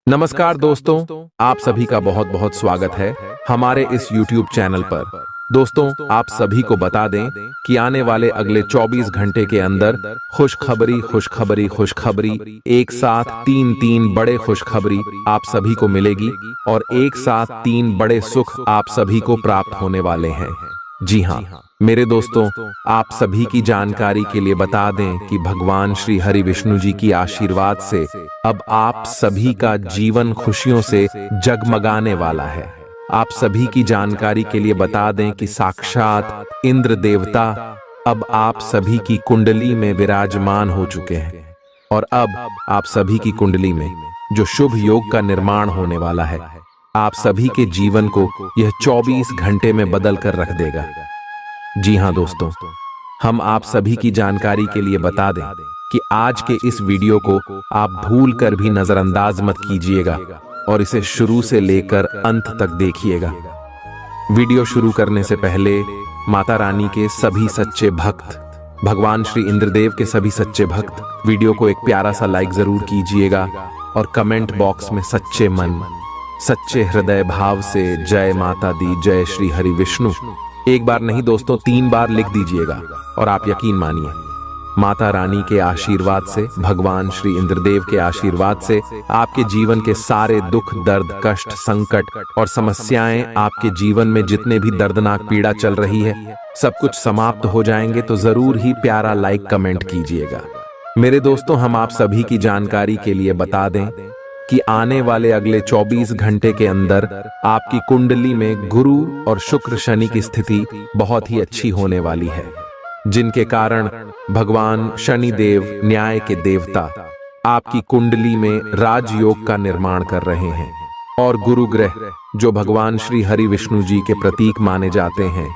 नमस्कार दोस्तों, आप सभी का बहुत बहुत स्वागत है हमारे इस YouTube चैनल पर। दोस्तों, आप सभी को बता दें कि आने वाले अगले 24 घंटे के अंदर खुशखबरी एक साथ तीन बड़े खुशखबरी आप सभी को मिलेगी और एक साथ 3 बड़े सुख आप सभी को प्राप्त होने वाले हैं। जी हाँ मेरे दोस्तों, आप सभी की जानकारी के लिए बता दें कि भगवान श्री हरि विष्णु जी की आशीर्वाद से अब आप सभी का जीवन खुशियों से जगमगाने वाला है। आप सभी की जानकारी के लिए बता दें कि साक्षात इंद्र देवता अब आप सभी की कुंडली में विराजमान हो चुके हैं और अब आप सभी की कुंडली में जो शुभ योग का निर्माण होने वाला है, आप सभी के जीवन को यह 24 घंटे में बदल कर रख देगा। जी हाँ दोस्तों, हम आप सभी की जानकारी के लिए बता दें कि आज के इस वीडियो को आप भूल कर भी नजरअंदाज मत कीजिएगा और इसे शुरू से लेकर अंत तक देखिएगा। वीडियो शुरू करने से पहले माता रानी के सभी सच्चे भक्त, भगवान श्री इंद्रदेव के सभी सच्चे भक्त वीडियो को एक प्यारा सा लाइक जरूर कीजिएगा और कमेंट बॉक्स में सच्चे मन सच्चे हृदय भाव से जय माता दी, जय श्री हरि विष्णु एक बार नहीं दोस्तों 3 बार लिख दीजिएगा। और आप यकीन मानिए, माता रानी के आशीर्वाद से, भगवान श्री इंद्रदेव के आशीर्वाद से आपके जीवन के सारे दुख दर्द कष्ट संकट और समस्याएं, आपके जीवन में जितने भी दर्दनाक पीड़ा चल रही है, सब कुछ समाप्त हो जाएंगे। तो जरूर ही प्यारा लाइक कमेंट कीजिएगा। मेरे दोस्तों, हम आप सभी की जानकारी के लिए बता दें कि आने वाले अगले 24 घंटे के अंदर आपकी कुंडली में गुरु और शुक्र शनि की स्थिति बहुत ही अच्छी होने वाली है, जिनके कारण भगवान शनि देव न्याय के देवता आपकी कुंडली में राजयोग का निर्माण कर रहे हैं और गुरु ग्रह जो भगवान श्री हरि विष्णु जी के प्रतीक माने जाते हैं,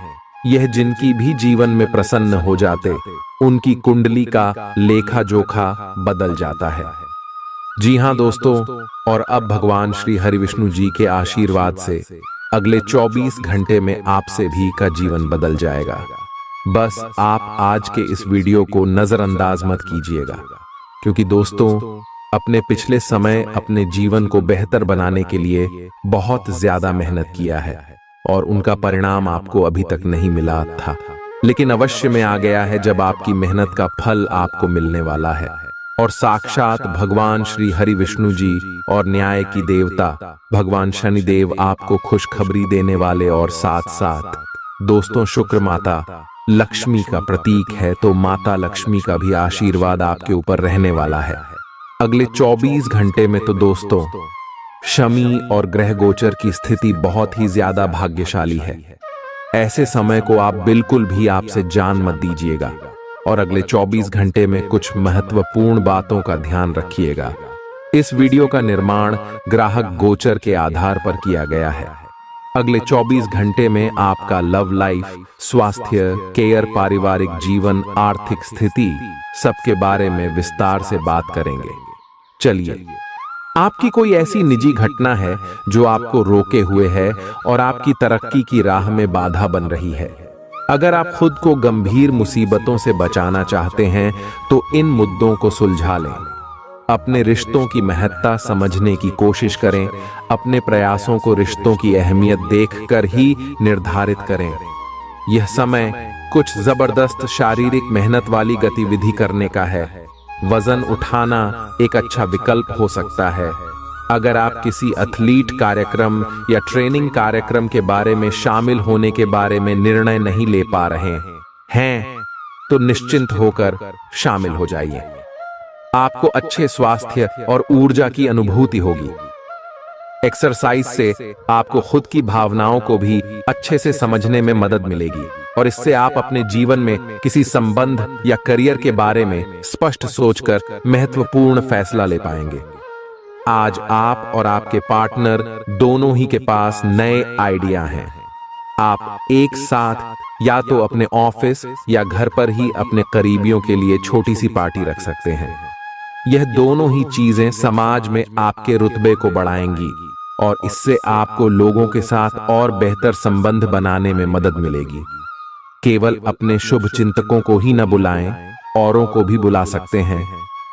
यह जिनकी भी जीवन में प्रसन्न हो जाते उनकी कुंडली का लेखा जोखा बदल जाता है। जी हाँ दोस्तों, और अब भगवान श्री हरि विष्णु जी के आशीर्वाद से अगले 24 घंटे में आपसे भी का जीवन बदल जाएगा। बस आप आज के इस वीडियो को नजरअंदाज मत कीजिएगा, क्योंकि दोस्तों अपने पिछले समय अपने जीवन को बेहतर बनाने के लिए बहुत ज्यादा मेहनत किया है और उनका परिणाम आपको अभी तक नहीं मिला था, लेकिन अवश्य में आ गया है जब आपकी मेहनत का फल आपको मिलने वाला है। और साक्षात भगवान श्री हरि विष्णु जी और न्याय की देवता भगवान शनि देव आपको खुशखबरी देने वाले और साथ साथ दोस्तों शुक्र माता लक्ष्मी का प्रतीक है, तो माता लक्ष्मी का भी आशीर्वाद आपके ऊपर रहने वाला है अगले 24 घंटे में। तो दोस्तों शनि और ग्रह गोचर की स्थिति बहुत ही ज्यादा भाग्यशाली है। ऐसे समय को आप बिल्कुल भी आपसे जान मत दीजिएगा और अगले 24 घंटे में कुछ महत्वपूर्ण बातों का ध्यान रखिएगा। इस वीडियो का निर्माण ग्राहक गोचर के आधार पर किया गया है। अगले 24 घंटे में आपका लव लाइफ, स्वास्थ्य, केयर, पारिवारिक जीवन, आर्थिक स्थिति सबके बारे में विस्तार से बात करेंगे। चलिए, आपकी कोई ऐसी निजी घटना है जो आपको रोके हुए है और आपकी तरक्की की राह में बाधा बन रही है। अगर आप खुद को गंभीर मुसीबतों से बचाना चाहते हैं तो इन मुद्दों को सुलझा लें। अपने रिश्तों की महत्ता समझने की कोशिश करें। अपने प्रयासों को रिश्तों की अहमियत देखकर ही निर्धारित करें। यह समय कुछ जबरदस्त शारीरिक मेहनत वाली गतिविधि करने का है। वजन उठाना एक अच्छा विकल्प हो सकता है। अगर आप किसी एथलीट कार्यक्रम या ट्रेनिंग कार्यक्रम के बारे में शामिल होने के बारे में निर्णय नहीं ले पा रहे हैं तो निश्चिंत होकर शामिल हो जाइए। आपको अच्छे स्वास्थ्य और ऊर्जा की अनुभूति होगी। एक्सरसाइज से आपको खुद की भावनाओं को भी अच्छे से समझने में मदद मिलेगी और इससे आप अपने जीवन में किसी संबंध या करियर के बारे में स्पष्ट सोचकर महत्वपूर्ण फैसला ले पाएंगे। आज आप और आपके पार्टनर दोनों ही के पास नए आइडिया हैं। आप एक साथ या तो अपने ऑफिस या घर पर ही अपने करीबियों के लिए छोटी सी पार्टी रख सकते हैं। यह दोनों ही चीजें समाज में आपके रुतबे को बढ़ाएंगी और इससे आपको लोगों के साथ और बेहतर संबंध बनाने में मदद मिलेगी। केवल अपने शुभ चिंतकों को ही न बुलाएं, औरों को भी बुला सकते हैं।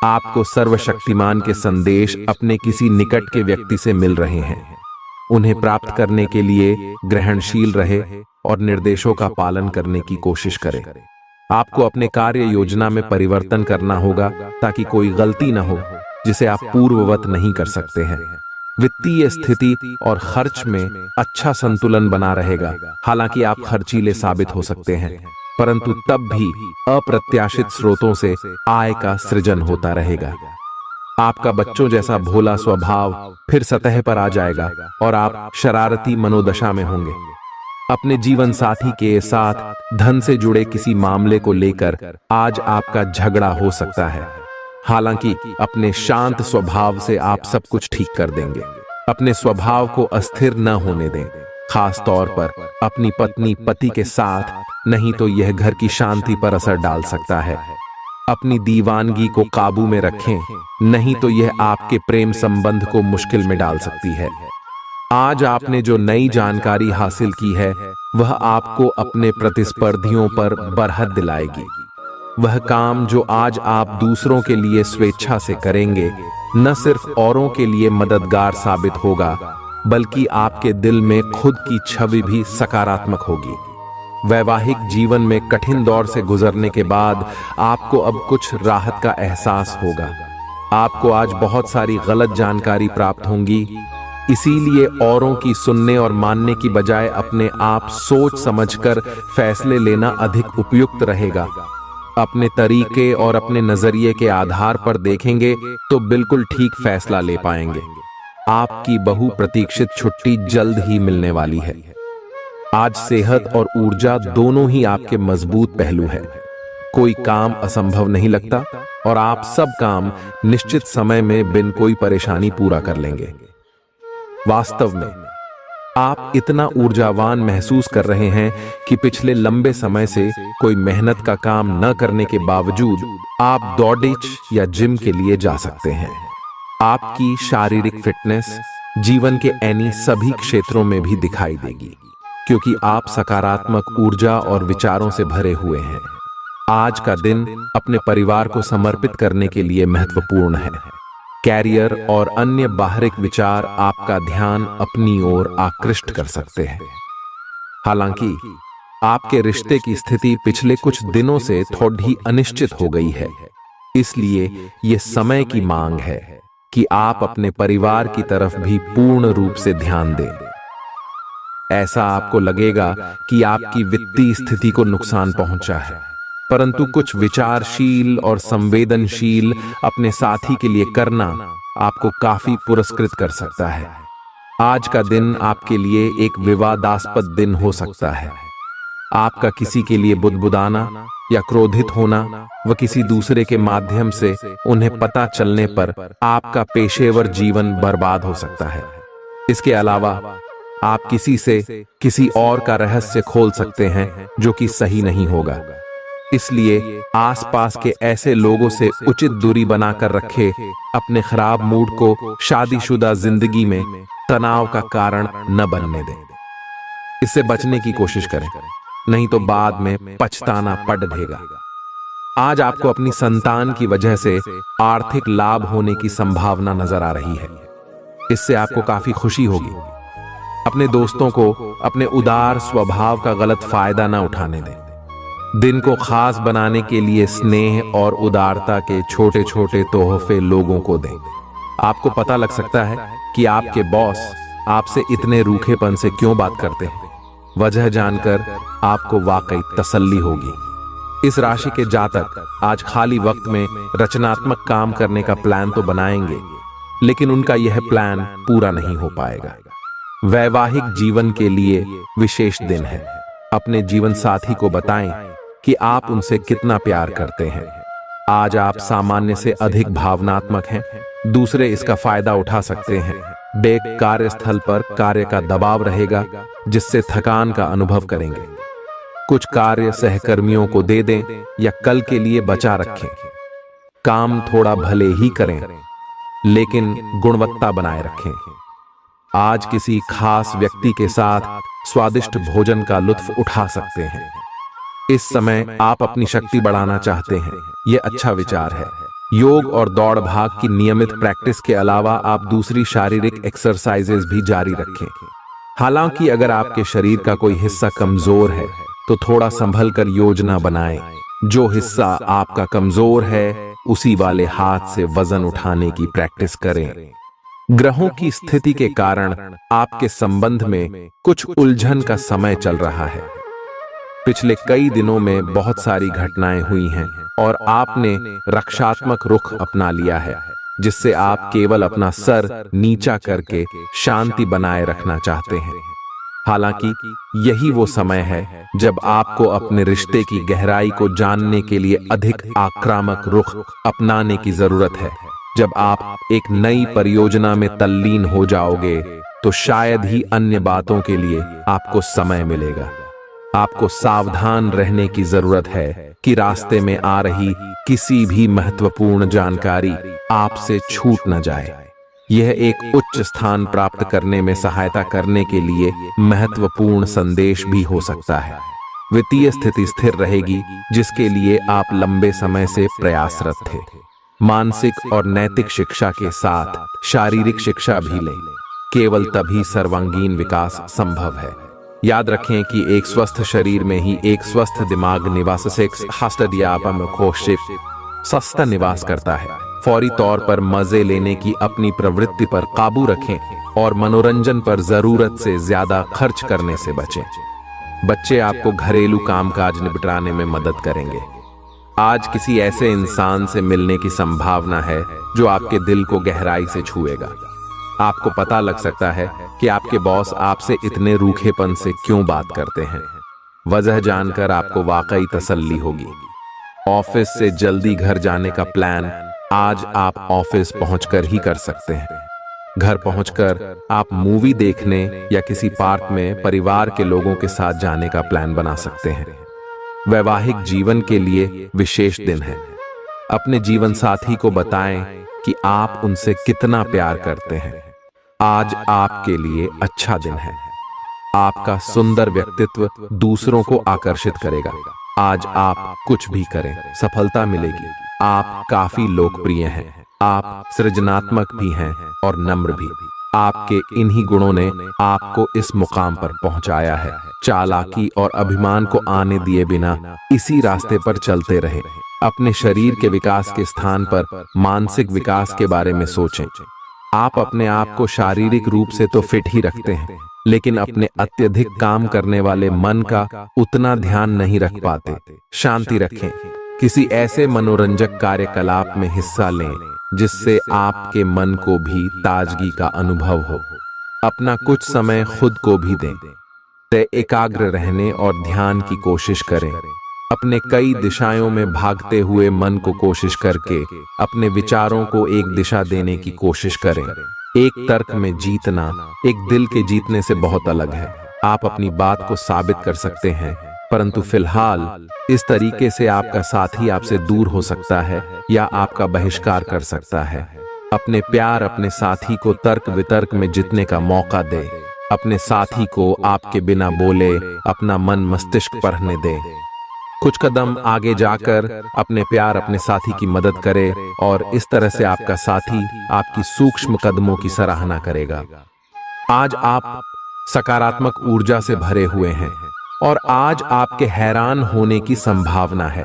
आपको सर्वशक्तिमान के संदेश अपने किसी निकट के व्यक्ति से मिल रहे हैं। उन्हें प्राप्त करने के लिए ग्रहणशील रहे और निर्देशों का पालन करने की कोशिश करें। आपको अपने कार्य योजना में परिवर्तन करना होगा ताकि कोई गलती न हो जिसे आप पूर्ववत नहीं कर सकते हैं। वित्तीय स्थिति और खर्च में अच्छा संतुलन बना रहेगा। हालांकि आप खर्चीले साबित हो सकते हैं, परंतु तब भी अप्रत्याशित स्रोतों से आय का सृजन होता रहेगा। आपका बच्चों जैसा भोला स्वभाव फिर सतह पर आ जाएगा और आप शरारती मनोदशा में होंगे। अपने जीवन साथी के साथ धन से जुड़े किसी मामले को लेकर आज आपका झगड़ा हो सकता है। हालांकि अपने शांत स्वभाव से आप सब कुछ ठीक कर देंगे। अपने स्वभाव को अस्थिर न होने दें, खास तौर पर अपनी पत्नी पति के साथ, नहीं तो यह घर की शांति पर असर डाल सकता है। अपनी दीवानगी को काबू में रखें, नहीं तो यह आपके प्रेम संबंध को मुश्किल में डाल सकती है। आज आपने जो नई जानकारी हासिल की है वह आपको अपने प्रतिस्पर्धियों पर बरहत दिलाएगी। वह काम जो आज आप दूसरों के लिए स्वेच्छा से करेंगे न सिर्फ औरों के लिए मददगार साबित होगा, बल्कि आपके दिल में खुद की छवि भी सकारात्मक होगी। वैवाहिक जीवन में कठिन दौर से गुजरने के बाद आपको अब कुछ राहत का एहसास होगा। आपको आज बहुत सारी गलत जानकारी प्राप्त होंगी, इसीलिए औरों की सुनने और मानने की बजाय अपने आप सोच समझकर फैसले लेना अधिक उपयुक्त रहेगा। अपने तरीके और अपने नजरिए के आधार पर देखेंगे तो बिल्कुल ठीक फैसला ले पाएंगे। आपकी बहु प्रतीक्षित छुट्टी जल्द ही मिलने वाली है। आज सेहत और ऊर्जा दोनों ही आपके मजबूत पहलू है। कोई काम असंभव नहीं लगता और आप सब काम निश्चित समय में बिन कोई परेशानी पूरा कर लेंगे। वास्तव में आप इतना ऊर्जावान महसूस कर रहे हैं कि पिछले लंबे समय से कोई मेहनत का काम न करने के बावजूद आप दौड़ेच या जिम के लिए जा सकते हैं। आपकी शारीरिक फिटनेस जीवन के ऐनी सभी क्षेत्रों में भी दिखाई देगी, क्योंकि आप सकारात्मक ऊर्जा और विचारों से भरे हुए हैं। आज का दिन अपने परिवार को समर्पित करने के लिए महत्वपूर्ण है। कैरियर और अन्य बाहरिक विचार आपका ध्यान अपनी ओर आकृष्ट कर सकते हैं। हालांकि आपके रिश्ते की स्थिति पिछले कुछ दिनों से थोड़ी अनिश्चित हो गई है, इसलिए यह समय की मांग है कि आप अपने परिवार की तरफ भी पूर्ण रूप से ध्यान दें। ऐसा आपको लगेगा कि आपकी वित्तीय स्थिति को नुकसान पहुंचा है, परंतु कुछ विचारशील और संवेदनशील अपने साथी के लिए करना आपको काफी पुरस्कृत कर सकता है। आज का दिन आपके लिए एक विवादास्पद दिन हो सकता है। आपका किसी के लिए बुदबुदाना या क्रोधित होना व किसी दूसरे के माध्यम से उन्हें पता चलने पर आपका पेशेवर जीवन बर्बाद हो सकता है। इसके अलावा आप किसी से किसी और का रहस्य खोल सकते हैं जो कि सही नहीं होगा। इसलिए आसपास के ऐसे लोगों से उचित दूरी बनाकर रखें। अपने खराब मूड को शादीशुदा जिंदगी में तनाव का कारण न बनने दें। इससे बचने की कोशिश करें, नहीं तो बाद में पछताना पड़ ढेगा। आज आपको अपनी संतान की वजह से आर्थिक लाभ होने की संभावना नजर आ रही है। इससे आपको काफी खुशी होगी। अपने दोस्तों को अपने उदार स्वभाव का गलत फायदा न उठाने दें। दिन को खास बनाने के लिए स्नेह और उदारता के छोटे छोटे तोहफे लोगों को दें। आपको पता लग सकता है कि आपके बॉस आपसे इतने रूखेपन से क्यों बात करते हैं। वजह जानकर आपको वाकई तसल्ली होगी। इस राशि के जातक आज खाली वक्त में रचनात्मक काम करने का प्लान तो बनाएंगे, लेकिन उनका यह प्लान पूरा नहीं हो पाएगा। वैवाहिक जीवन के लिए विशेष दिन है। अपने जीवन साथी को बताएं कि आप उनसे कितना प्यार करते हैं। आज आप सामान्य से अधिक भावनात्मक हैं। दूसरे इसका फायदा उठा सकते हैं। कार्यस्थल पर कार्य का दबाव रहेगा, जिससे थकान का अनुभव करेंगे। कुछ कार्य सहकर्मियों को दे दें या कल के लिए बचा रखें। काम थोड़ा भले ही करें, लेकिन गुणवत्ता बनाए रखें। आज किसी खास व्यक्ति के साथ स्वादिष्ट भोजन का लुत्फ उठा सकते हैं। इस समय आप अपनी शक्ति बढ़ाना चाहते हैं, यह अच्छा विचार है। योग और दौड़ भाग की नियमित प्रैक्टिस के अलावा आप दूसरी शारीरिक एक्सरसाइजेज भी जारी रखें। हालांकि अगर आपके शरीर का कोई हिस्सा कमजोर है तो थोड़ा संभल कर योजना बनाएं। जो हिस्सा आपका कमजोर है उसी वाले हाथ से वजन उठाने की प्रैक्टिस करें। ग्रहों की स्थिति के कारण आपके संबंध में कुछ उलझन का समय चल रहा है। पिछले कई दिनों में बहुत सारी घटनाएं हुई हैं और आपने रक्षात्मक रुख अपना लिया है, जिससे आप केवल अपना सर नीचा करके शांति बनाए रखना चाहते हैं। हालांकि यही वो समय है जब आपको अपने रिश्ते की गहराई को जानने के लिए अधिक आक्रामक रुख अपनाने की जरूरत है। जब आप एक नई परियोजना में तल्लीन हो जाओगे तो शायद ही अन्य बातों के लिए आपको समय मिलेगा। आपको सावधान रहने की जरूरत है कि रास्ते में आ रही किसी भी महत्वपूर्ण जानकारी आपसे छूट न जाए। यह एक उच्च स्थान प्राप्त करने में सहायता करने के लिए महत्वपूर्ण संदेश भी हो सकता है। वित्तीय स्थिति स्थिर रहेगी, जिसके लिए आप लंबे समय से प्रयासरत थे। मानसिक और नैतिक शिक्षा के साथ शारीरिक शिक्षा भी लें। केवल तभी सर्वांगीण विकास संभव है। याद रखें कि एक स्वस्थ शरीर में ही एक स्वस्थ दिमाग निवास सस्ता निवास करता है। फौरी तौर पर मजे लेने की अपनी प्रवृत्ति पर काबू रखें और मनोरंजन पर जरूरत से ज्यादा खर्च करने से बचें। बच्चे आपको घरेलू कामकाज निपटाने में मदद करेंगे। आज किसी ऐसे इंसान से मिलने की संभावना है जो आपके दिल को गहराई से छुएगा। आपको पता लग सकता है कि आपके बॉस आपसे इतने रूखेपन से क्यों बात करते हैं। वजह जानकर आपको वाकई तसल्ली होगी। ऑफिस से जल्दी घर जाने का प्लान आज आप ऑफिस पहुंचकर ही कर सकते हैं। घर पहुंचकर आप मूवी देखने या किसी पार्क में परिवार के लोगों के साथ जाने का प्लान बना सकते हैं। वैवाहिक जीवन के लिए विशेष दिन है। अपने जीवन साथी को बताएं कि आप उनसे कितना प्यार करते हैं। आज आपके लिए अच्छा दिन है। आपका सुंदर व्यक्तित्व दूसरों को आकर्षित करेगा। आज आप कुछ भी करें, सफलता मिलेगी। आप काफी लोकप्रिय हैं। आप सृजनात्मक भी हैं और नम्र भी। आपके इन्हीं गुणों ने आपको इस मुकाम पर पहुंचाया है। चालाकी और अभिमान को आने दिए बिना इसी रास्ते पर चलते रहे। अपने शरीर के विकास के स्थान पर मानसिक विकास के बारे में सोचें। आप अपने आप को शारीरिक रूप से तो फिट ही रखते हैं, लेकिन अपने अत्यधिक काम करने वाले मन का उतना ध्यान नहीं रख पाते। शांति रखें। किसी ऐसे मनोरंजक कार्यकलाप में हिस्सा लें जिससे आपके मन को भी ताजगी का अनुभव हो। अपना कुछ समय खुद को भी दें। एकाग्र रहने और ध्यान की कोशिश करें। अपने कई दिशाओं में भागते हुए मन को कोशिश करके अपने विचारों को एक दिशा देने की कोशिश करें। एक तर्क में जीतना एक दिल के जीतने से बहुत अलग है। आप अपनी बात को साबित कर सकते हैं, परंतु फिलहाल इस तरीके से आपका साथी आपसे दूर हो सकता है या आपका बहिष्कार कर सकता है। अपने प्यार अपने साथी को तर्क वितर्क में जीतने का मौका दे। अपने साथी को आपके बिना बोले अपना मन मस्तिष्क पढ़ने दे। कुछ कदम आगे जाकर अपने प्यार अपने साथी की मदद करे और इस तरह से आपका साथी आपकी सूक्ष्म कदमों की सराहना करेगा। आज आप सकारात्मक ऊर्जा से भरे हुए हैं और आज आपके हैरान होने की संभावना है,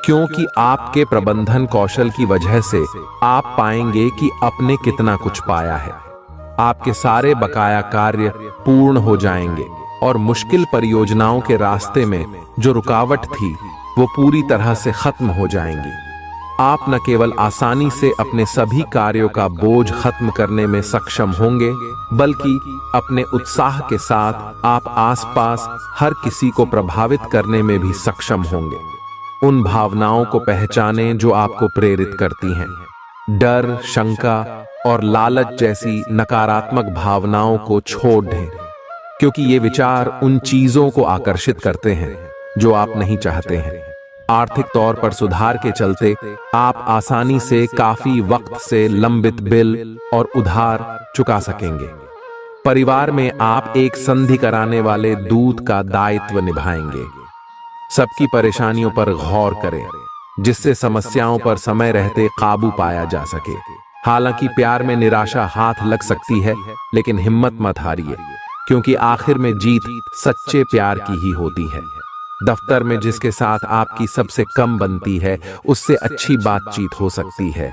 क्योंकि आपके प्रबंधन कौशल की वजह से आप पाएंगे कि आपने कितना कुछ पाया है। आपके सारे बकाया कार्य पूर्ण हो जाएंगे और मुश्किल परियोजनाओं के रास्ते में जो रुकावट थी वो पूरी तरह से खत्म हो जाएंगी। आप न केवल आसानी से अपने सभी कार्यों का बोझ खत्म करने में सक्षम होंगे, बल्कि अपने उत्साह के साथ आप आसपास हर किसी को प्रभावित करने में भी सक्षम होंगे। उन भावनाओं को पहचानें जो आपको प्रेरित करती हैं। डर, शंका और लालच जैसी नकारात्मक भावनाओं को छोड़ दें, क्योंकि ये विचार उन चीजों को आकर्षित करते हैं जो आप नहीं चाहते हैं। आर्थिक तौर पर सुधार के चलते आप आसानी से काफी वक्त से लंबित बिल और उधार चुका सकेंगे। परिवार में आप एक संधि कराने वाले दूत का दायित्व निभाएंगे। सबकी परेशानियों पर गौर करें जिससे समस्याओं पर समय रहते काबू पाया जा सके। हालांकि प्यार में निराशा हाथ लग सकती है, लेकिन हिम्मत मत हारिए, क्योंकि आखिर में जीत सच्चे प्यार की ही होती है। दफ्तर में जिसके साथ आपकी सबसे कम बनती है, उससे अच्छी बातचीत हो सकती है।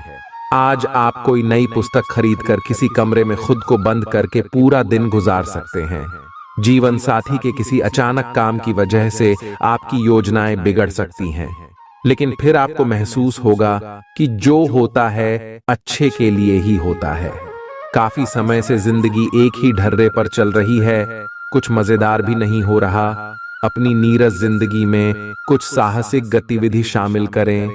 आज आप कोई नई पुस्तक खरीदकर किसी कमरे में खुद को बंद करके पूरा दिन गुजार सकते हैं। जीवन साथी के किसी अचानक काम की वजह से आपकी योजनाएं बिगड़ सकती हैं, लेकिन फिर आपको महसूस होगा कि जो होता है अच्छे के लिए ही होता है। काफी समय से जिंदगी एक ही ढर्रे पर चल रही है, कुछ मजेदार भी नहीं हो रहा। अपनी नीरस जिंदगी में कुछ साहसिक गतिविधि शामिल करें।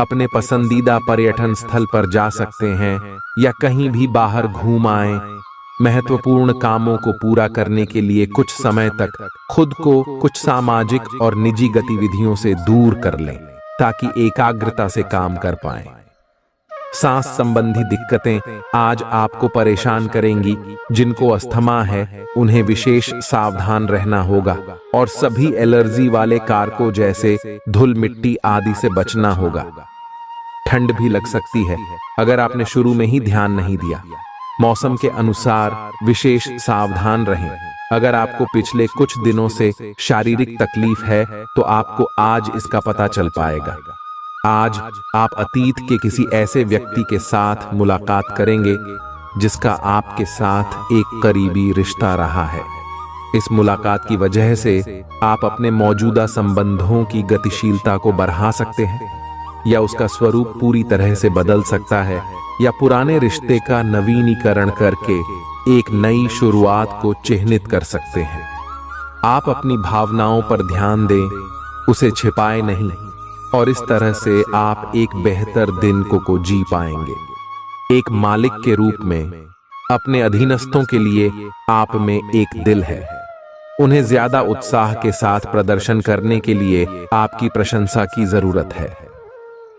अपने पसंदीदा पर्यटन स्थल पर जा सकते हैं या कहीं भी बाहर घूम आएं। महत्वपूर्ण कामों को पूरा करने के लिए कुछ समय तक खुद को कुछ सामाजिक और निजी गतिविधियों से दूर कर लें, ताकि एकाग्रता से काम कर पाएं। सांस संबंधी दिक्कतें आज आपको परेशान करेंगी। जिनको अस्थमा है, उन्हें विशेष सावधान रहना होगा और सभी एलर्जी वाले कारकों जैसे धूल मिट्टी आदि से बचना होगा। ठंड भी लग सकती है अगर आपने शुरू में ही ध्यान नहीं दिया। मौसम के अनुसार विशेष सावधान रहें। अगर आपको पिछले कुछ दिनों से शारीरिक तकलीफ है, तो आपको आज इसका पता चल पाएगा। आज आप अतीत के किसी ऐसे व्यक्ति के साथ मुलाकात करेंगे जिसका आपके साथ एक करीबी रिश्ता रहा है। इस मुलाकात की वजह से आप अपने मौजूदा संबंधों की गतिशीलता को बढ़ा सकते हैं, या उसका स्वरूप पूरी तरह से बदल सकता है, या पुराने रिश्ते का नवीनीकरण करके एक नई शुरुआत को चिह्नित कर सकते हैं। आप अपनी भावनाओं पर ध्यान दें, उसे छिपाएं नहीं, और इस तरह से आप एक बेहतर दिन को जी पाएंगे। एक मालिक के रूप में अपने अधीनस्थों के लिए आप में एक दिल है। उन्हें ज्यादा उत्साह के साथ प्रदर्शन करने के लिए आपकी प्रशंसा की जरूरत है।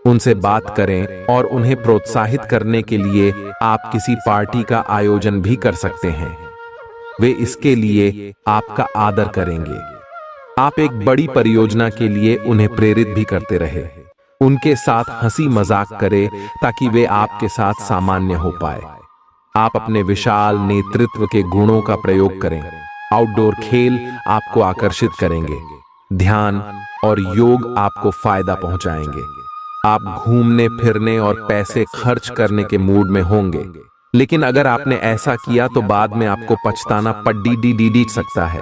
उनसे बात करें और उन्हें प्रोत्साहित करने के लिए आप किसी पार्टी का आयोजन भी कर सकते हैं। वे इसके लिए आपका आदर करेंगे। आप एक बड़ी परियोजना के लिए उन्हें प्रेरित भी करते रहे। उनके साथ हंसी मजाक करें ताकि वे आपके साथ सामान्य हो पाए। आप अपने विशाल नेतृत्व के गुणों का प्रयोग करें। आउटडोर खेल आपको आकर्षित करेंगे। ध्यान और योग आपको फायदा पहुंचाएंगे। आप घूमने फिरने और पैसे खर्च करने के मूड में होंगे, लेकिन अगर आपने ऐसा किया तो बाद में आपको पछताना पड़ सकता है।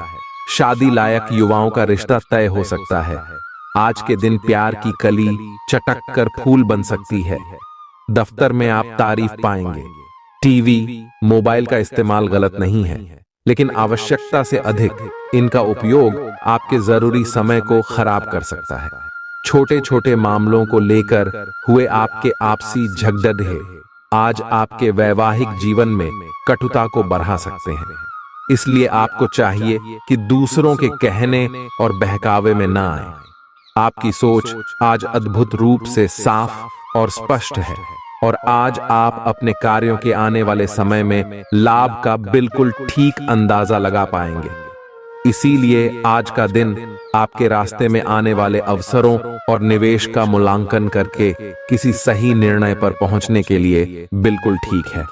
शादी लायक युवाओं का रिश्ता तय हो सकता है। आज के दिन प्यार की कली चटक कर फूल बन सकती है। दफ्तर में आप तारीफ पाएंगे। टीवी, मोबाइल का इस्तेमाल गलत नहीं है, लेकिन आवश्यकता से अधिक इनका उपयोग आपके जरूरी समय को खराब कर सकता है। छोटे छोटे मामलों को लेकर हुए आपके आपसी झगड़े आज आपके वैवाहिक जीवन में कटुता को बढ़ा सकते हैं। इसलिए आपको चाहिए कि दूसरों के कहने और बहकावे में ना आए। आपकी सोच आज अद्भुत रूप से साफ और स्पष्ट है, और आज आप अपने कार्यों के आने वाले समय में लाभ का बिल्कुल ठीक अंदाजा लगा पाएंगे। इसीलिए आज का दिन आपके रास्ते में आने वाले अवसरों और निवेश का मूल्यांकन करके किसी सही निर्णय पर पहुंचने के लिए बिल्कुल ठीक है।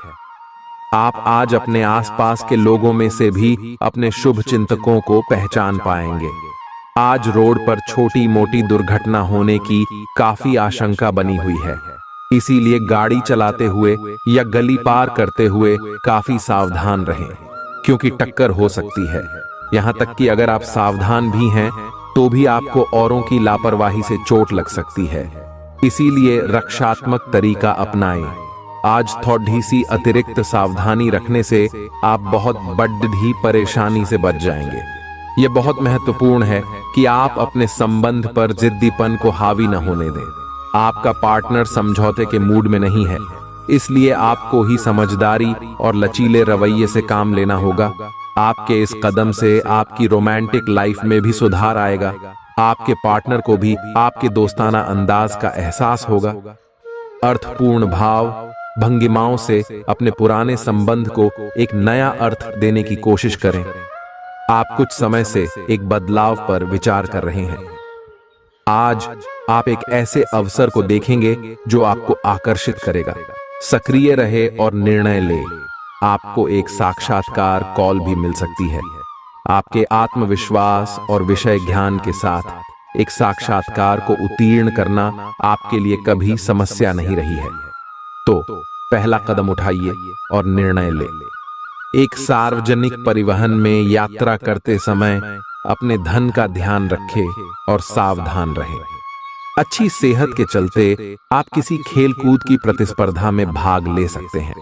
आप आज अपने आसपास के लोगों में से भी अपने शुभ चिंतकों को पहचान पाएंगे। आज रोड पर छोटी मोटी दुर्घटना होने की काफी आशंका बनी हुई है। इसीलिए गाड़ी चलाते हुए या गली पार करते हुए काफी सावधान रहें, क्योंकि टक्कर हो सकती है। यहाँ तक कि अगर आप सावधान भी हैं तो भी आपको औरों की लापरवाही से चोट लग सकती है। इसीलिए रक्षात्मक तरीका अपनाएं। आज थोड़ी सी अतिरिक्त सावधानी रखने से आप बहुत बड़ी परेशानी से बच जाएंगे। यह बहुत महत्वपूर्ण है कि आप अपने संबंध पर जिद्दीपन को हावी न होने दें। आपका पार्टनर समझौते के मूड में नहीं है, इसलिए आपको ही समझदारी और लचीले रवैये से काम लेना होगा। आपके इस कदम से आपकी रोमांटिक लाइफ में भी सुधार आएगा। आपके पार्टनर को भी आपके दोस्ताना अंदाज का एहसास होगा। अर्थपूर्ण भाव भंगिमाओं से अपने पुराने संबंध को एक नया अर्थ देने की कोशिश करें। आप कुछ समय से एक बदलाव पर विचार कर रहे हैं। आज आप एक ऐसे अवसर को देखेंगे जो आपको आकर्षित करेगा। सक्रिय रहे और निर्णय ले। आपको एक साक्षात्कार कॉल भी मिल सकती है। आपके आत्मविश्वास और विषय ज्ञान के साथ एक साक्षात्कार को उत्तीर्ण करना आपके लिए कभी समस्या नहीं रही है। तो पहला कदम उठाइए और निर्णय ले। एक सार्वजनिक परिवहन में यात्रा करते समय अपने धन का ध्यान रखें और सावधान रहें। अच्छी सेहत के चलते आप किसी खेलकूद की प्रतिस्पर्धा में भाग ले सकते हैं।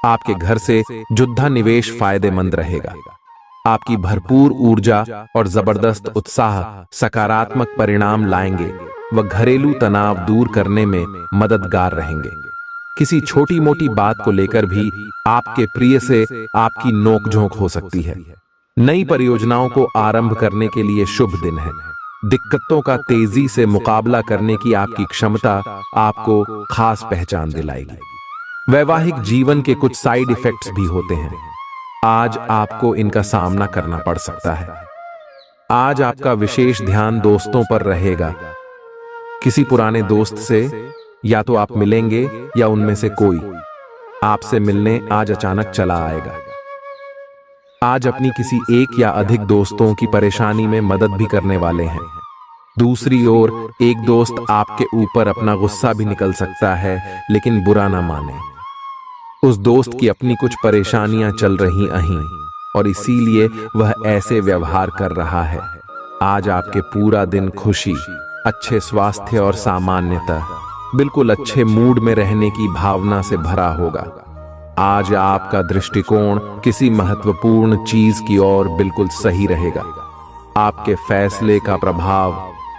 आपके घर से जुद्धा निवेश फायदेमंद रहेगा। आपकी भरपूर ऊर्जा और जबरदस्त उत्साह सकारात्मक परिणाम लाएंगे व घरेलू तनाव दूर करने में मददगार रहेंगे। किसी छोटी मोटी बात को लेकर भी आपके प्रिय से आपकी नोकझोंक हो सकती है। नई परियोजनाओं को आरंभ करने के लिए शुभ दिन है। दिक्कतों का तेजी से मुकाबला करने की आपकी क्षमता आपको खास पहचान दिलाएगी। वैवाहिक जीवन के कुछ साइड इफेक्ट्स भी होते हैं। आज आपको इनका सामना करना पड़ सकता है। आज आपका विशेष ध्यान दोस्तों पर रहेगा। किसी पुराने दोस्त से या तो आप मिलेंगे या उनमें से कोई आपसे मिलने आज अचानक चला आएगा। आज अपनी किसी एक या अधिक दोस्तों की परेशानी में मदद भी करने वाले हैं। दूसरी ओर एक दोस्त आपके ऊपर अपना गुस्सा भी निकल सकता है, लेकिन बुरा ना माने। उस दोस्त की अपनी कुछ परेशानियां चल रही हैं और इसीलिए वह ऐसे व्यवहार कर रहा है। आज आपके पूरा दिन खुशी, अच्छे स्वास्थ्य और सामान्यतः बिल्कुल अच्छे मूड में रहने की भावना से भरा होगा। आज आपका दृष्टिकोण किसी महत्वपूर्ण चीज की ओर बिल्कुल सही रहेगा। आपके फैसले का प्रभाव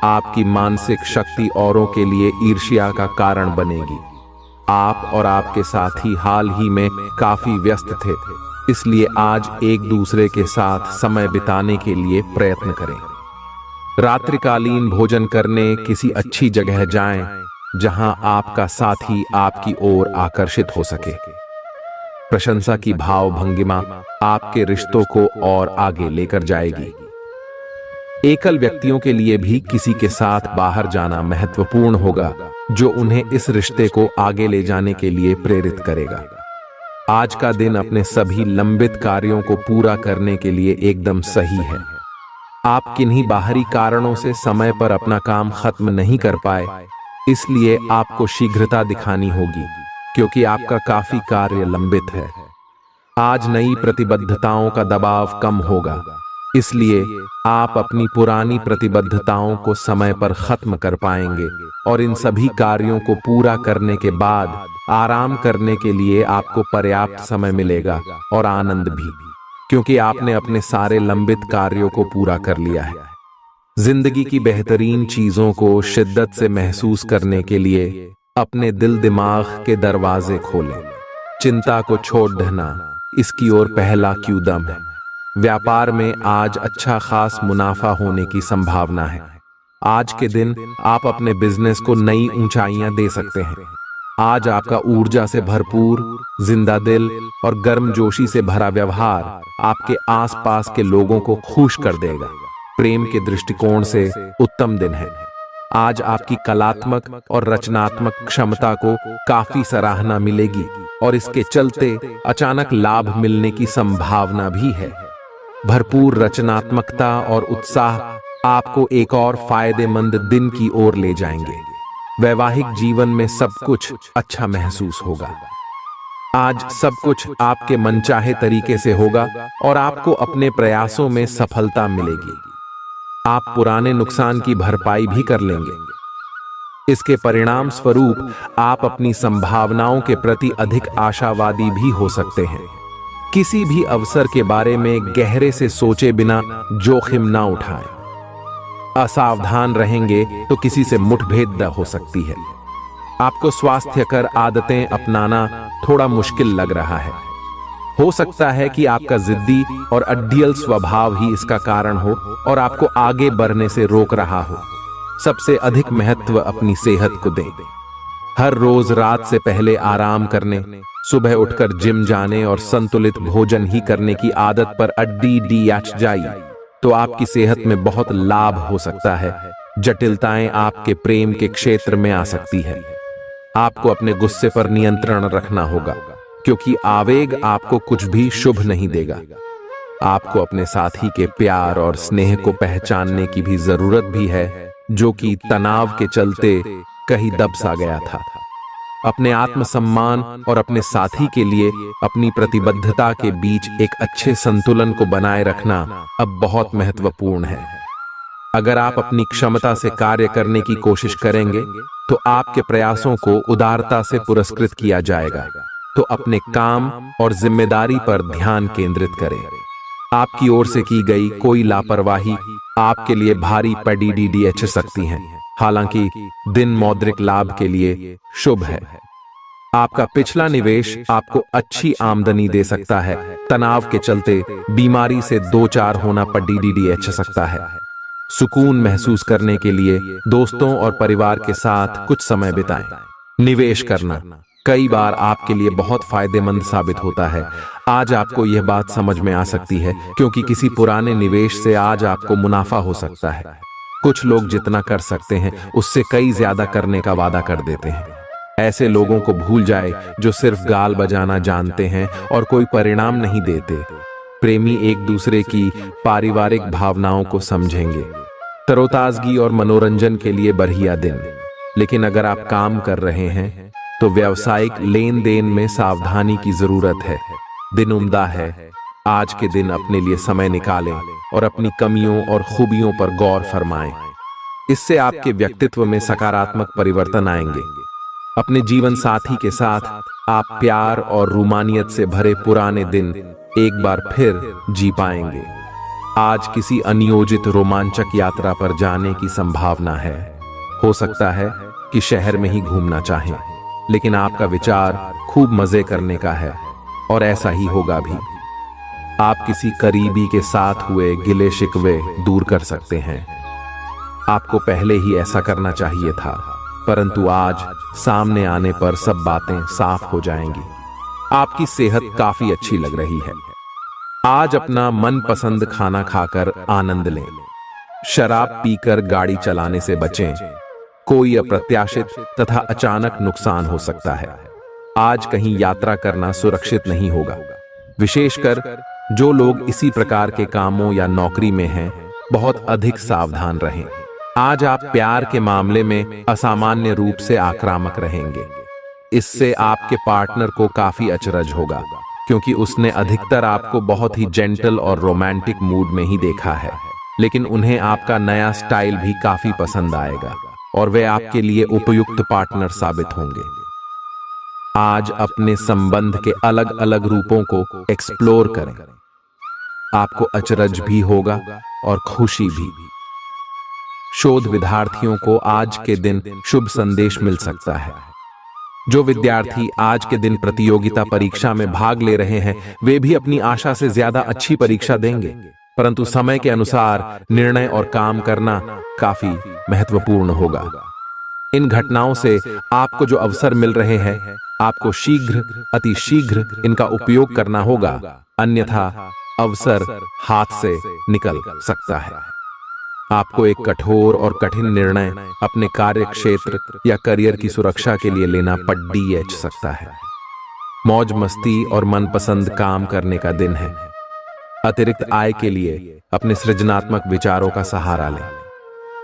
आपकी मानसिक शक्ति औरों के लिए ईर्ष्या का कारण बनेगी। आप और आपके साथी हाल ही में काफी व्यस्त थे, इसलिए आज एक दूसरे के साथ समय बिताने के लिए प्रयत्न करें। रात्रिकालीन भोजन करने किसी अच्छी जगह जाएं, जहां आपका साथी आपकी ओर आकर्षित हो सके। प्रशंसा की भाव भंगिमा आपके रिश्तों को और आगे लेकर जाएगी। एकल व्यक्तियों के लिए भी किसी के साथ बाहर जाना महत्वपूर्ण होगा, जो उन्हें इस रिश्ते को आगे ले जाने के लिए प्रेरित करेगा। आज का दिन अपने सभी लंबित कार्यों को पूरा करने के लिए एकदम सही है। आप किन्हीं बाहरी कारणों से समय पर अपना काम खत्म नहीं कर पाए, इसलिए आपको शीघ्रता दिखानी होगी, क्योंकि आपका काफी कार्य लंबित है। आज नई प्रतिबद्धताओं का दबाव कम होगा, इसलिए आप अपनी पुरानी प्रतिबद्धताओं को समय पर खत्म कर पाएंगे और इन सभी कार्यों को पूरा करने के बाद आराम करने के लिए आपको पर्याप्त समय मिलेगा और आनंद भी, क्योंकि आपने अपने सारे लंबित कार्यों को पूरा कर लिया है। जिंदगी की बेहतरीन चीजों को शिद्दत से महसूस करने के लिए अपने दिल दिमाग के दरवाजे खोलें। चिंता को छोड़ देना इसकी ओर पहला कदम है। व्यापार में आज अच्छा खास मुनाफा होने की संभावना है। आज के दिन आप अपने बिजनेस को नई ऊंचाइयां दे सकते हैं। आज आपका ऊर्जा से भरपूर, जिंदा दिल और गर्मजोशी से भरा व्यवहार आपके आसपास के लोगों को खुश कर देगा। प्रेम के दृष्टिकोण से उत्तम दिन है। आज आपकी कलात्मक और रचनात्मक क्षमता को काफी सराहना मिलेगी और इसके चलते अचानक लाभ मिलने की संभावना भी है। भरपूर रचनात्मकता और उत्साह आपको एक और फायदेमंद दिन की ओर ले जाएंगे। वैवाहिक जीवन में सब कुछ अच्छा महसूस होगा। आज सब कुछ आपके मनचाहे तरीके से होगा और आपको अपने प्रयासों में सफलता मिलेगी। आप पुराने नुकसान की भरपाई भी कर लेंगे। इसके परिणाम स्वरूप आप अपनी संभावनाओं के प्रति अधिक आशावादी भी हो सकते हैं। किसी भी अवसर के बारे में गहरे से सोचे बिना जोखिम ना उठाएं। असावधान रहेंगे तो किसी से मुठभेड़ हो सकती है। आपको स्वास्थ्यकर आदतें अपनाना थोड़ा मुश्किल लग रहा है। हो सकता है कि आपका जिद्दी और अड्डियल स्वभाव ही इसका कारण हो और आपको आगे बढ़ने से रोक रहा हो। सबसे अधिक महत्व अपनी सेहत को दें। हर रोज रात से पहले आराम करने, सुबह उठकर जिम जाने और संतुलित भोजन ही करने की आदत पर अड्डी जाइए तो आपकी सेहत में बहुत लाभ हो सकता है जटिलताएं आपके प्रेम के क्षेत्र में आ सकती है। आपको अपने गुस्से पर नियंत्रण रखना होगा, क्योंकि आवेग आपको कुछ भी शुभ नहीं देगा। आपको अपने साथी के प्यार और स्नेह को पहचानने की भी जरूरत भी है, जो कि तनाव के चलते कहीं दब सा गया था। अपने आत्मसम्मान और अपने साथी के लिए अपनी प्रतिबद्धता के बीच एक अच्छे संतुलन को बनाए रखना अब बहुत महत्वपूर्ण है। अगर आप अपनी क्षमता से कार्य करने की कोशिश करेंगे तो आपके प्रयासों को उदारता से पुरस्कृत किया जाएगा। तो अपने काम और जिम्मेदारी पर ध्यान केंद्रित करें। आपकी ओर से की गई कोई लापरवाही आपके लिए भारी पड़ सकती है। हालांकि दिन मौद्रिक लाभ के लिए शुभ है। आपका पिछला निवेश आपको अच्छी आमदनी दे सकता है। तनाव के चलते बीमारी से दो चार होना पड़ सकता है। सुकून महसूस करने के लिए दोस्तों और परिवार के साथ कुछ समय बिताएं। निवेश करना कई बार आपके लिए बहुत फायदेमंद साबित होता है। आज आपको यह बात समझ में आ सकती है, क्योंकि किसी पुराने निवेश से आज आपको मुनाफा हो सकता है। कुछ लोग जितना कर सकते हैं उससे कई ज्यादा करने का वादा कर देते हैं। ऐसे लोगों को भूल जाए जो सिर्फ गाल बजाना जानते हैं और कोई परिणाम नहीं देते। प्रेमी एक दूसरे की पारिवारिक भावनाओं को समझेंगे। तरोताजगी और मनोरंजन के लिए बढ़िया दिन। लेकिन अगर आप काम कर रहे हैं तो व्यावसायिक लेन देन में सावधानी की जरूरत है। दिन उम्दा है। आज के दिन अपने लिए समय निकालें और अपनी कमियों और खूबियों पर गौर फरमाएं। इससे आपके व्यक्तित्व में सकारात्मक परिवर्तन आएंगे। अपने जीवन साथी के साथ आप प्यार और रूमानियत से भरे पुराने दिन एक बार फिर जी पाएंगे। आज किसी अनियोजित रोमांचक यात्रा पर जाने की संभावना है। हो सकता है कि शहर में ही घूमना चाहें, लेकिन आपका विचार खूब मजे करने का है और ऐसा ही होगा भी। आप किसी करीबी के साथ हुए गिले शिकवे दूर कर सकते हैं। आपको पहले ही ऐसा करना चाहिए था, परंतु आज सामने आने पर सब बातें साफ हो जाएंगी। आपकी सेहत काफी अच्छी लग रही है। आज अपना मनपसंद खाना खाकर आनंद लें। शराब पीकर गाड़ी चलाने से बचें। कोई अप्रत्याशित तथा अचानक नुकसान हो सकता है। आज कहीं यात्रा करना सुरक्षित नहीं होगा। विशेषकर जो लोग इसी प्रकार के कामों या नौकरी में हैं, बहुत अधिक सावधान रहें। आज आप प्यार के मामले में असामान्य रूप से आक्रामक रहेंगे। इससे आपके पार्टनर को काफी अचरज होगा, क्योंकि उसने अधिकतर आपको बहुत ही जेंटल और रोमांटिक मूड में ही देखा है। लेकिन उन्हें आपका नया स्टाइल भी काफी पसंद आएगा और वे आपके लिए उपयुक्त पार्टनर साबित होंगे। आज अपने संबंध के अलग अलग रूपों को एक्सप्लोर करें। आपको अचरज भी होगा और खुशी भी। शोध विद्यार्थियों को आज के दिन शुभ संदेश मिल सकता है। जो विद्यार्थी आज के दिन प्रतियोगिता परीक्षा में भाग ले रहे हैं, वे भी अपनी आशा से ज्यादा अच्छी परीक्षा देंगे, परंतु समय के अनुसार निर्णय और काम करना काफी महत्वपूर्ण होगा। इन घटनाओं से आपको जो अवसर मिल रहे हैं, आपको शीघ्र अति शीघ्र इनका उपयोग करना होगा, अन्यथा अवसर हाथ से निकल सकता है। आपको एक कठोर और कठिन निर्णय अपने कार्य क्षेत्र या करियर की सुरक्षा के लिए लेना पड़ सकता है। मौज मस्ती और मनपसंद काम करने का दिन है। अतिरिक्त आय के लिए अपने सृजनात्मक विचारों का सहारा लें।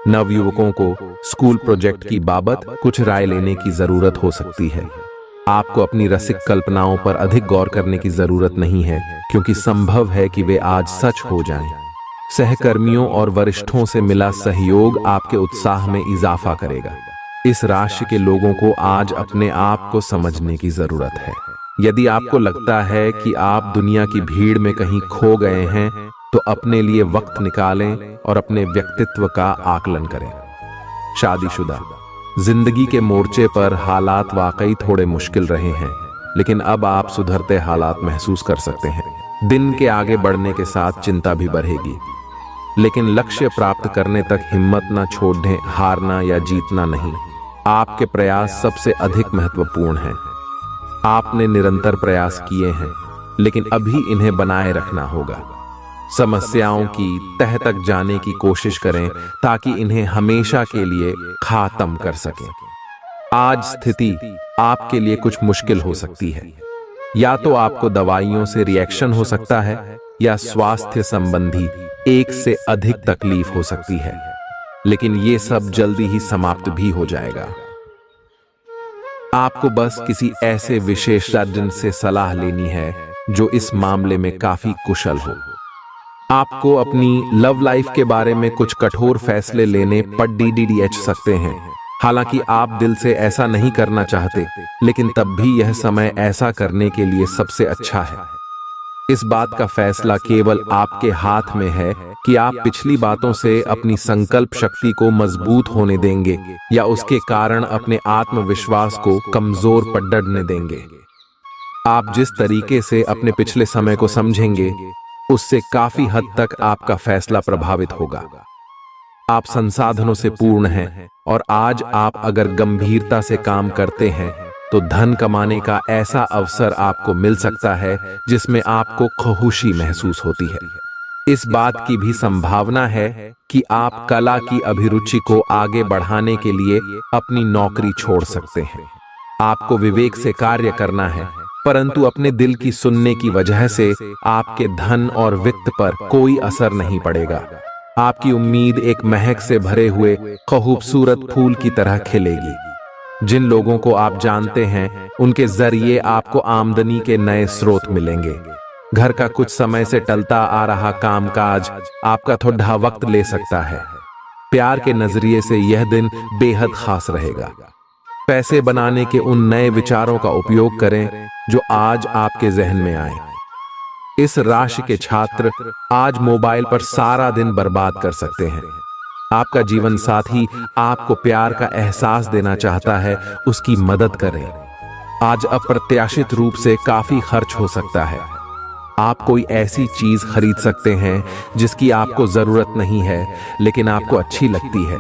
नवयुवकों को स्कूल प्रोजेक्ट की बाबत कुछ राय लेने की जरूरत हो सकती है। आपको अपनी रसिक कल्पनाओं पर अधिक गौर करने की जरूरत नहीं है, क्योंकि संभव है कि वे आज सच हो जाएं। सहकर्मियों और वरिष्ठों से मिला सहयोग आपके उत्साह में इजाफा करेगा। इस राशि के लोगों को आज अपने आप को समझने की जरूरत है। यदि आपको लगता है कि आप दुनिया की भीड़ में कहीं खो गए हैं, तो अपने लिए वक्त निकालें और अपने व्यक्तित्व का आकलन करें। शादीशुदा जिंदगी के मोर्चे पर हालात वाकई थोड़े मुश्किल रहे हैं, लेकिन अब आप सुधरते हालात महसूस कर सकते हैं। दिन के आगे बढ़ने के साथ चिंता भी बढ़ेगी, लेकिन लक्ष्य प्राप्त करने तक हिम्मत न छोड़ दें। हारना या जीतना नहीं, आपके प्रयास सबसे अधिक महत्वपूर्ण हैं। आपने निरंतर प्रयास किए हैं, लेकिन अभी इन्हें बनाए रखना होगा। समस्याओं की तह तक जाने की कोशिश करें ताकि इन्हें हमेशा के लिए खत्म कर सकें। आज स्थिति आपके लिए कुछ मुश्किल हो सकती है। या तो आपको दवाइयों से रिएक्शन हो सकता है या स्वास्थ्य संबंधी एक से अधिक तकलीफ हो सकती है, लेकिन ये सब जल्दी ही समाप्त भी हो जाएगा। आपको बस किसी ऐसे विशेषज्ञ से सलाह लेनी है जो इस मामले में काफी कुशल हो। आपको अपनी लव लाइफ के बारे में कुछ कठोर फैसले लेने पड़ सकते हैं। हालांकि आप दिल से ऐसा नहीं करना चाहते, लेकिन तब भी यह समय ऐसा करने के लिए सबसे अच्छा है। इस बात का फैसला केवल आपके हाथ में है कि आप पिछली बातों से अपनी संकल्प शक्ति को मजबूत होने देंगे या उसके कारण अपने आत्मविश्वास को कमजोर पड़ने देंगे। आप जिस तरीके से अपने पिछले समय को समझेंगे, उससे काफी हद तक आपका फैसला प्रभावित होगा। आप संसाधनों से पूर्ण हैं और आज आप अगर गंभीरता से काम करते हैं तो धन कमाने का ऐसा अवसर आपको मिल सकता है जिसमें आपको खुशी महसूस होती है। इस बात की भी संभावना है कि आप कला की अभिरुचि को आगे बढ़ाने के लिए अपनी नौकरी छोड़ सकते हैं। आपको विवेक से कार्य करना है, परंतु अपने दिल की सुनने की वजह से आपके धन और वित्त पर कोई असर नहीं पड़ेगा। आपकी उम्मीद एक महक से भरे हुए खूबसूरत फूल की तरह खिलेगी। जिन लोगों को आप जानते हैं, उनके जरिए आपको आमदनी के नए स्रोत मिलेंगे। घर का कुछ समय से टलता आ रहा कामकाज आपका थोड़ा वक्त ले सकता है। प्यार के नजरिए से यह दिन बेहद खास रहेगा। पैसे बनाने के उन नए विचारों का उपयोग करें जो आज आपके जहन में आए। इस राशि के छात्र आज मोबाइल पर सारा दिन बर्बाद कर सकते हैं। आपका जीवन साथी आपको प्यार का एहसास देना चाहता है, उसकी मदद करें। आज अप्रत्याशित रूप से काफी खर्च हो सकता है। आप कोई ऐसी चीज खरीद सकते हैं जिसकी आपको जरूरत नहीं है, लेकिन आपको अच्छी लगती है।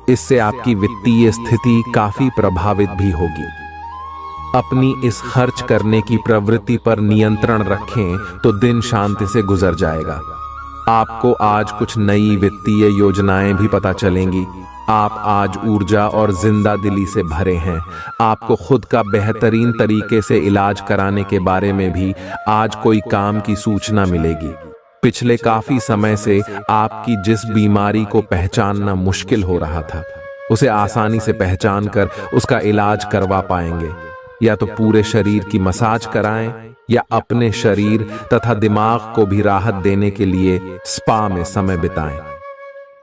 इससे आपकी वित्तीय स्थिति काफी प्रभावित भी होगी। अपनी इस खर्च करने की प्रवृत्ति पर नियंत्रण रखें तो दिन शांति से गुजर जाएगा। आपको आज कुछ नई वित्तीय योजनाएं भी पता चलेंगी। आप आज ऊर्जा और जिंदा दिली से भरे हैं। आपको खुद का बेहतरीन तरीके से इलाज कराने के बारे में भी आज कोई काम की सूचना मिलेगी। पिछले काफी समय से आपकी जिस बीमारी को पहचानना मुश्किल हो रहा था, उसे आसानी से पहचान कर उसका इलाज करवा पाएंगे। या तो पूरे शरीर की मसाज कराएं या अपने शरीर तथा दिमाग को भी राहत देने के लिए स्पा में समय बिताएं।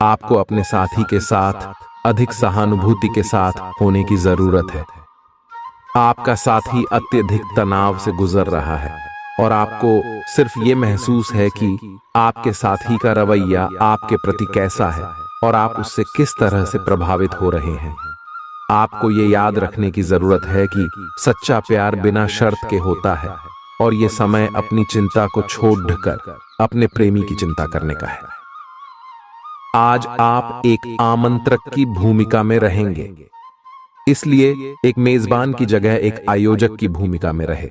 आपको अपने साथी के साथ अधिक सहानुभूति के साथ होने की जरूरत है। आपका साथी अत्यधिक तनाव से गुजर रहा है और आपको सिर्फ ये महसूस है कि आपके साथी का रवैया आपके प्रति कैसा है और आप उससे किस तरह से प्रभावित हो रहे हैं। आपको ये याद रखने की जरूरत है कि सच्चा प्यार बिना शर्त के होता है और ये समय अपनी चिंता को छोड़कर अपने प्रेमी की चिंता करने का है। आज आप एक आमंत्रक की भूमिका में रहेंगे, इसलिए एक मेजबान की जगह एक आयोजक की भूमिका में रहे।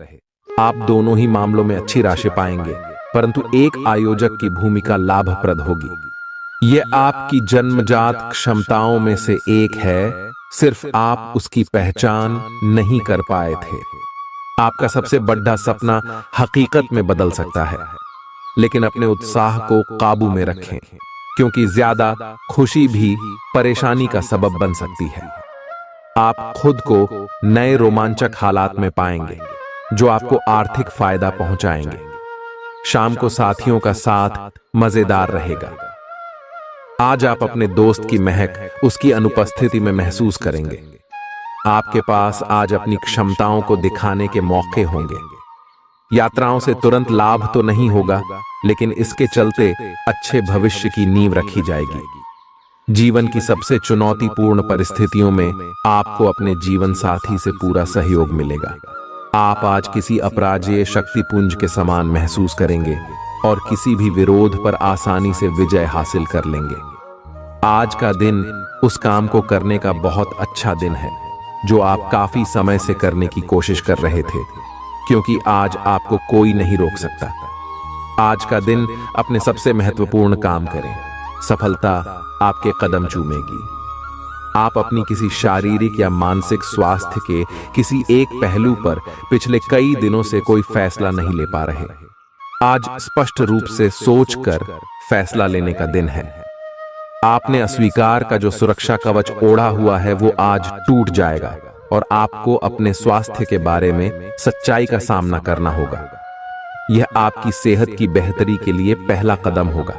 आप दोनों ही मामलों में अच्छी राशि पाएंगे, परंतु एक आयोजक की भूमिका लाभप्रद होगी। ये आपकी जन्मजात क्षमताओं में से एक है, सिर्फ आप उसकी पहचान नहीं कर पाए थे। आपका सबसे बड़ा सपना हकीकत में बदल सकता है, लेकिन अपने उत्साह को काबू में रखें, क्योंकि ज्यादा खुशी भी परेशानी का सबब बन सकती है। आप खुद को नए रोमांचक हालात में पाएंगे जो आपको आर्थिक फायदा पहुंचाएंगे। शाम को साथियों का साथ मजेदार रहेगा। आज आप अपने दोस्त की महक उसकी अनुपस्थिति में महसूस करेंगे। आपके पास आज अपनी क्षमताओं को दिखाने के मौके होंगे। यात्राओं से तुरंत लाभ तो नहीं होगा, लेकिन इसके चलते अच्छे भविष्य की नींव रखी जाएगी। जीवन की सबसे चुनौतीपूर्ण परिस्थितियों में आपको अपने जीवन साथी से पूरा सहयोग मिलेगा। आप आज किसी अपराजेय शक्तिपुंज के समान महसूस करेंगे और किसी भी विरोध पर आसानी से विजय हासिल कर लेंगे। आज का दिन उस काम को करने का बहुत अच्छा दिन है जो आप काफी समय से करने की कोशिश कर रहे थे, क्योंकि आज आपको कोई नहीं रोक सकता। आज का दिन अपने सबसे महत्वपूर्ण काम करें। सफलता आपके कदम चूमेगी। आप अपनी किसी शारीरिक या मानसिक स्वास्थ्य के किसी एक पहलू पर पिछले कई दिनों से कोई फैसला नहीं ले पा रहे। आज स्पष्ट रूप से सोचकर फैसला लेने का दिन है। आपने अस्वीकार का जो सुरक्षा कवच ओढ़ा हुआ है वो आज टूट जाएगा और आपको अपने स्वास्थ्य के बारे में सच्चाई का सामना करना होगा। यह आपकी सेहत की बेहतरी के लिए पहला कदम होगा,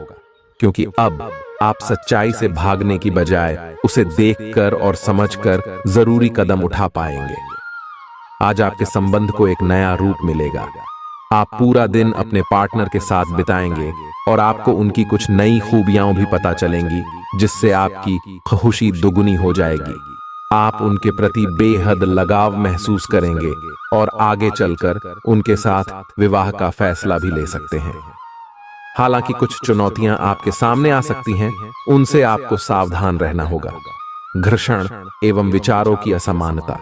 क्योंकि अब आप सच्चाई से भागने की बजाय उसे देखकर और समझकर जरूरी कदम उठा पाएंगे। आज आपके संबंध को एक नया रूप मिलेगा। आप पूरा दिन अपने पार्टनर के साथ बिताएंगे और आपको उनकी कुछ नई खूबियां भी पता चलेंगी, जिससे आपकी खुशी दुगुनी हो जाएगी। आप उनके प्रति बेहद लगाव महसूस करेंगे और आगे चलकर उनके साथ विवाह का फैसला भी ले सकते हैं। हालांकि कुछ चुनौतियां आपके सामने आ सकती हैं, उनसे आपको सावधान रहना होगा। घर्षण एवं विचारों की असमानता,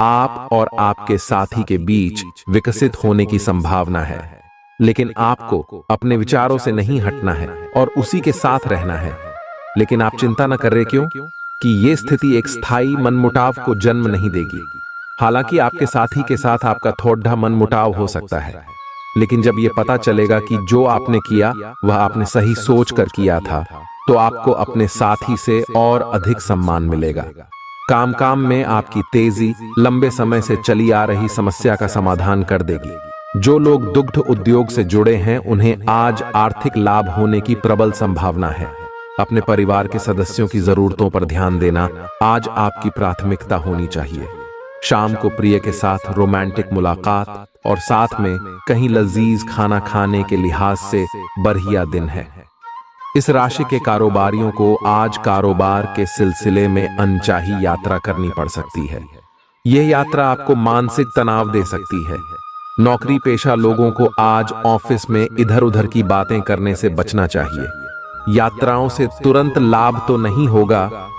आप और आपके साथी के बीच विकसित होने की संभावना है, लेकिन आपको अपने विचारों से नहीं हटना है और उसी के साथ रहना है। लेकिन आप चिंता न कर रहे, क्यों कि ये स्थिति एक स्थायी मनमुटाव को जन्म नहीं देगी। हालांकि आपके साथी के साथ आपका थोड़ा मनमुटाव हो सकता है, लेकिन जब ये पता चलेगा कि जो आपने किया वह आपने सही सोच कर किया था, तो आपको अपने साथी से और अधिक सम्मान मिलेगा। काम में आपकी तेजी लंबे समय से चली आ रही समस्या का समाधान कर देगी। जो लोग दुग्ध उद्योग से जुड़े हैं, उन्हें आज आर्थिक लाभ होने की प्रबल संभावना है। अपने परिवार के सदस्यों की जरूरतों पर ध्यान देना आज आपकी प्राथमिकता होनी चाहिए। शाम को प्रिय के साथ रोमांटिक मुलाकात और साथ में कहीं लजीज खाना खाने के लिहाज से बढ़िया दिन है। इस राशि के कारोबारियों को आज कारोबार के सिलसिले में अनचाही यात्रा करनी पड़ सकती है। यह यात्रा आपको मानसिक तनाव दे सकती है। नौकरी पेशा लोगों को आज ऑफिस में इधर उधर की बातें करने से बचना चाहिए। यात्राओं से तुरंत लाभ तो नहीं होगा,